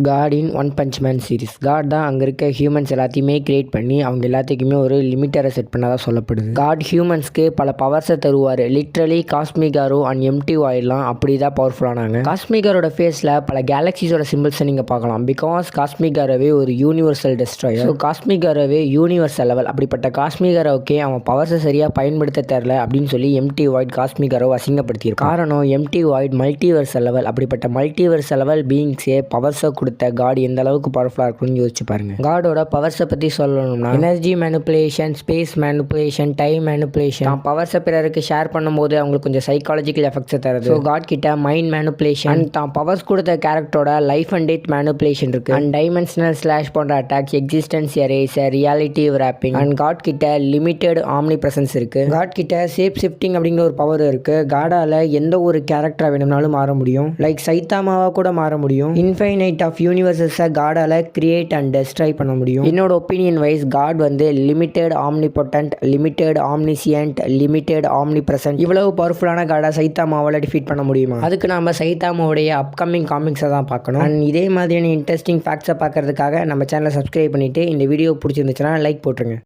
God in one punch man series. God தான் அங்கே இருக்க ஹியூமன்ஸ் எல்லாத்தையுமே கிரியேட் பண்ணி அவங்க எல்லாத்துக்குமே ஒரு லிமிட்டரை செட் பண்ணதாக சொல்லப்படுது. காட் ஹியூமன்ஸ்க்கு பல பவர்ஸை தருவார். லிட்ரலி காஸ்மிகாரோ அண்ட் எம்டி வாயிலாம் அப்படி தான் பவர்ஃபுல்லானாங்க. காஸ்மிகாரோட ஃபேஸில் பல கேலக்சிஸோட சிம்பிள்ஸை நீங்கள் பார்க்கலாம். பிகாஸ் காஸ்மிகாரோவே ஒரு யூனிவர்சல் டெஸ்ட்ராயர். ஸோ காஸ்மிகாரோவே யூனிவர்சல் லெவல். அப்படிப்பட்ட காஸ்மிகாரோக்கே அவன் பவர்ஸை சரியாக பயன்படுத்த தெரில அப்படின்னு சொல்லி எம்டி வாய்ட் காஸ்மிகாரோ அசிங்கப்படுத்தியிருக்கான். காரணம் எம்டி வாய்ட் மல்டிவர்சல் லெவல். அப்படிப்பட்ட மல்டிவர்சல் லெவல் பீயிங்ஸே பவர்ஸை கொடுத்த காட் எந்த அளவுக்கு பவர்ஃபுல்லாக இருக்குன்னு யோசிச்சு பாருங்க. காடோட பவர்ஸை பற்றி சொல்லணும்னா energy manipulation, space manipulation, time manipulation. தான் பவர்ஸை பிறருக்கு ஷேர் பண்ணும்போது அவங்களுக்கு கொஞ்சம் சைக்காலஜிக்கல் எஃபெக்ட்ஸை தருது. ஸோ காட் கிட்ட மைண்ட் மேனிப்புலேஷன் அண்ட் தான் பவர்ஸ் கொடுத்த கேரக்டரோட லைஃப் அண்ட் டெத் மேனிப்புலேஷன் இருக்கு. அண்ட் டைமென்ஷனல் ஸ்லாஷ் போன்ற attacks, existence eraser, reality warping. And God கிட்ட லிமிட்டெட் ஆம்னி பிரசன்ஸ் இருக்கு. காட் கிட்ட சேப் ஷிஃப்டிங் அப்படிங்கிற ஒரு பவர் இருக்கு. காடால எந்த ஒரு கேரக்டரா வேணும்னாலும் மாற முடியும். லைக் சைத்தாமாவா கூட மாற முடியும். இன்ஃபைனைட் ஆஃப் யூனிவர்சஸை காடால கிரியேட் அண்ட் டெஸ்ட்ராய் பண்ண முடியும். என்னோட ஒப்பீனியன் வைஸ் காட் வந்து limited omnipotent, limited omniscient, limited omnipresent. இவ்வளவு பவர்ஃபுல்லான காடை சைத்தாமாவால் டிஃபீட் பண்ண முடியுமா? அதுக்கு நம்ம சைத்தாமாவுடைய அப்கமிங் காமிக்ஸை தான் பார்க்கணும். அண்ட் இதே மாதிரியான இன்ட்ரெஸ்டிங் ஃபேக்ட்ஸை பார்க்கறதுக்காக நம்ம சேனலை சப்ஸ்கிரைப் பண்ணிட்டு இந்த வீடியோ பிடிச்சிருந்துச்சுன்னா லைக் போட்டுருங்க.